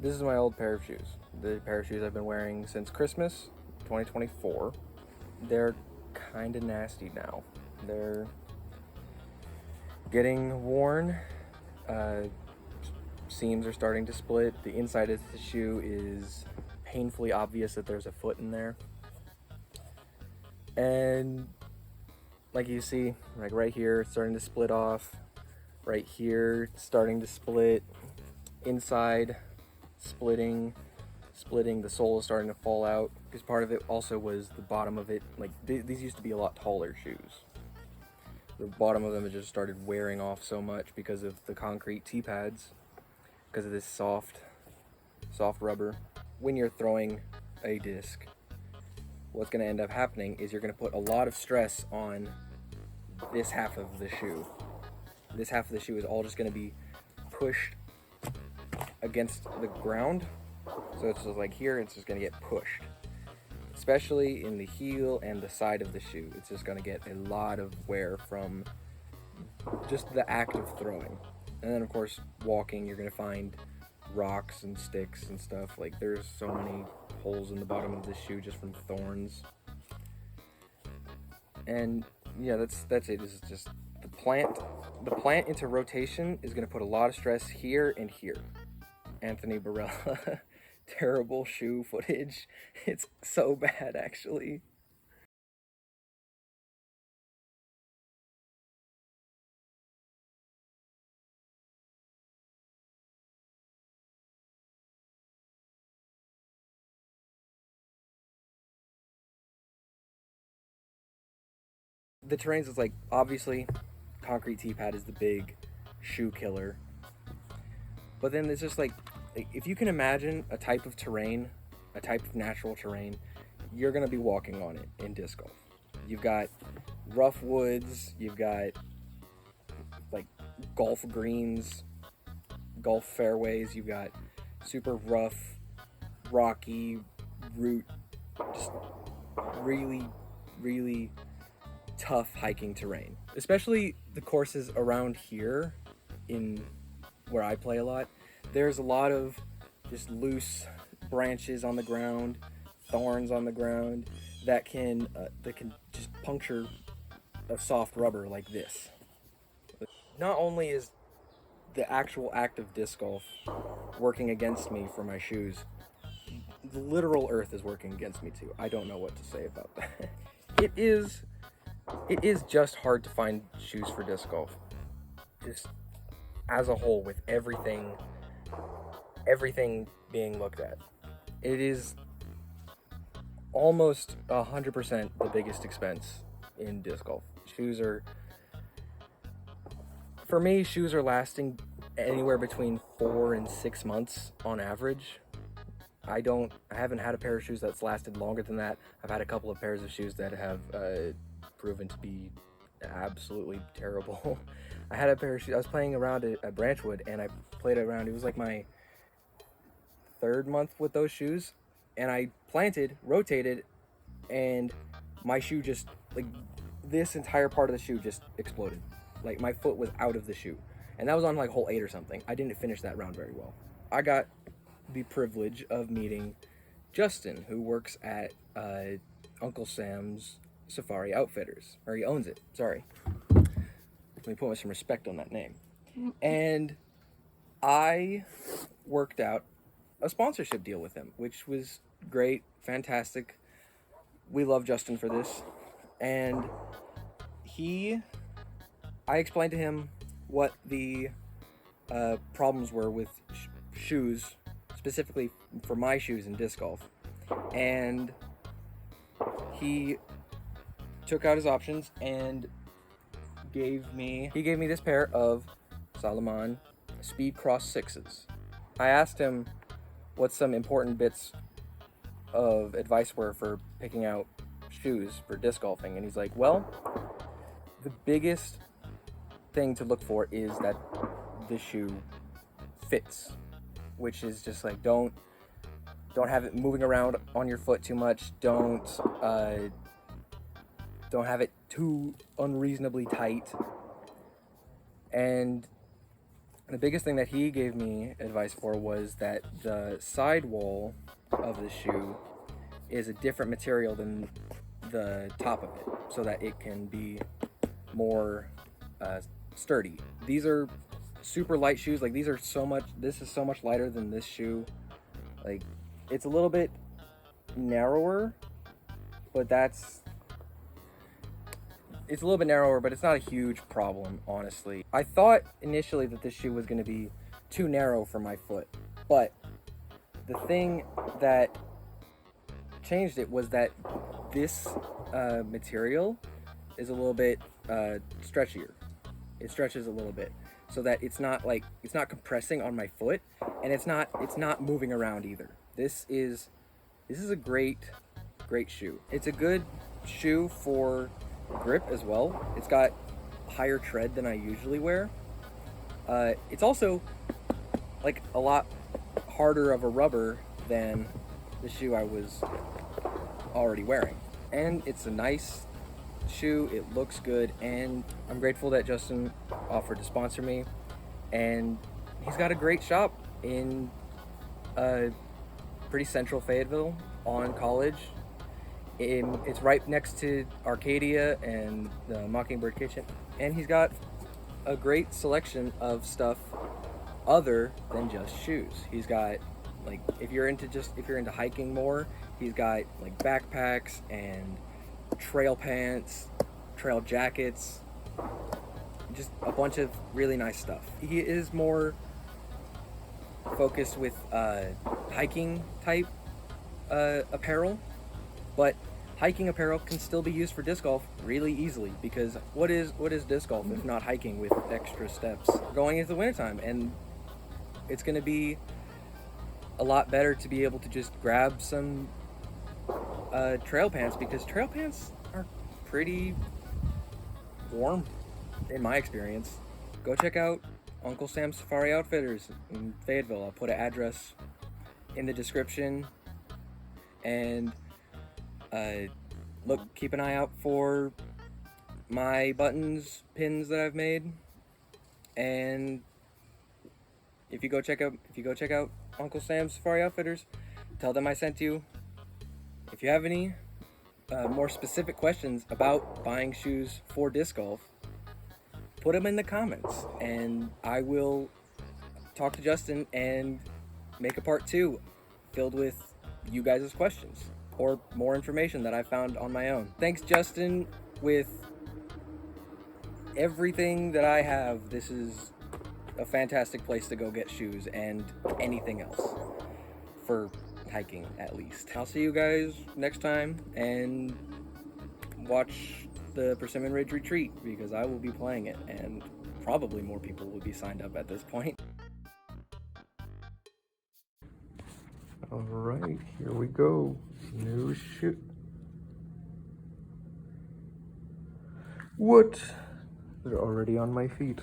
This is my old pair of shoes. The pair of shoes I've been wearing since Christmas 2024. They're kind of nasty now. They're getting worn. Seams are starting to split. The inside of the shoe is painfully obvious that there's a foot in there. And like you see, like right here, it's starting to split off. Right here, it's starting to split. Inside, splitting. The sole is starting to fall out, because part of it also was the bottom of it. Like these used to be a lot taller shoes. The bottom of them had just started wearing off so much because of the concrete T-pads, because of this soft rubber. When you're throwing a disc, what's going to end up happening is you're going to put a lot of stress on this half of the shoe. This half of the shoe is all just going to be pushed against the ground. So it's just like here, it's just going to get pushed, especially in the heel and the side of the shoe. It's just going to get a lot of wear from just the act of throwing. And then of course, walking, you're going to find rocks and sticks and stuff. Like there's so many holes in the bottom of the shoe just from thorns. And yeah, that's it. This is just the plant into rotation is going to put a lot of stress here and here. Anthony Barella. Terrible shoe footage. It's so bad, actually. The terrains is like, obviously, concrete T-pad is the big shoe killer. But then it's just like, if you can imagine a type of terrain, a type of natural terrain, you're going to be walking on it in disc golf. You've got rough woods, you've got like golf greens, golf fairways, you've got super rough, rocky, root, just really, really tough hiking terrain. Especially the courses around here in where I play a lot. There's a lot of just loose branches on the ground, thorns on the ground that can just puncture a soft rubber like this. Not only is the actual act of disc golf working against me for my shoes, the literal earth is working against me too. I don't know what to say about that. It is just hard to find shoes for disc golf. Just as a whole, with everything being looked at. It is almost 100% the biggest expense in disc golf. For me, shoes are lasting anywhere between 4 and 6 months on average. I haven't had a pair of shoes that's lasted longer than that. I've had a couple of pairs of shoes that have proven to be absolutely terrible. I had a pair of shoes, I was playing around at Branchwood, and I played around, it was like my 3rd month with those shoes, and I planted, rotated, and my shoe just, like, this entire part of the shoe just exploded. Like, my foot was out of the shoe. And that was on like hole 8 or something. I didn't finish that round very well. I got the privilege of meeting Justin, who works at Uncle Sam's Safari Outfitters, or he owns it, sorry. Let me put some respect on that name. And I worked out a sponsorship deal with him, which was great, fantastic. We love Justin for this. And I explained to him what the problems were with shoes, specifically for my shoes in disc golf. And he took out his options and gave me this pair of Salomon Speed Cross 6s. I asked him what some important bits of advice were for picking out shoes for disc golfing, and he's like, well, the biggest thing to look for is that the shoe fits, which is just like, don't have it moving around on your foot too much. Don't have it too unreasonably tight. And The biggest thing that he gave me advice for was that the sidewall of the shoe is a different material than the top of it, so that it can be more sturdy. These are super light shoes. Like, these are so much, this is so much lighter than this shoe. Like, it's a little bit narrower, but it's a little bit narrower, but it's not a huge problem, honestly. I thought initially that this shoe was going to be too narrow for my foot, but the thing that changed it was that this material is a little bit stretchier. It stretches a little bit, so that it's not compressing on my foot, and it's not moving around either. This is a great shoe. It's a good shoe for grip as well. It's got higher tread than I usually wear. It's also like a lot harder of a rubber than the shoe I was already wearing. And it's a nice shoe, it looks good, and I'm grateful that Justin offered to sponsor me. And he's got a great shop in pretty central Fayetteville on College. It's right next to Arcadia and the Mockingbird Kitchen, and he's got a great selection of stuff other than just shoes. He's got, like, if you're into hiking more, he's got like backpacks and trail pants, trail jackets, just a bunch of really nice stuff. He is more focused with hiking type apparel, but hiking apparel can still be used for disc golf really easily, because what is disc golf if not hiking with extra steps going into the wintertime? And it's going to be a lot better to be able to just grab some trail pants, because trail pants are pretty warm in my experience. Go check out Uncle Sam's Safari Outfitters in Fayetteville. I'll put an address in the description, and keep an eye out for my buttons, pins that I've made. And if you go check out Uncle Sam's Safari Outfitters, tell them I sent you. If you have any more specific questions about buying shoes for disc golf, put them in the comments, and I will talk to Justin and make a part 2 filled with you guys' questions or more information that I found on my own. Thanks, Justin. With everything that I have, this is a fantastic place to go get shoes and anything else for hiking, at least. I'll see you guys next time, and watch the Persimmon Ridge Retreat, because I will be playing it, and probably more people will be signed up at this point. All right, here we go. New shoe. What? They're already on my feet.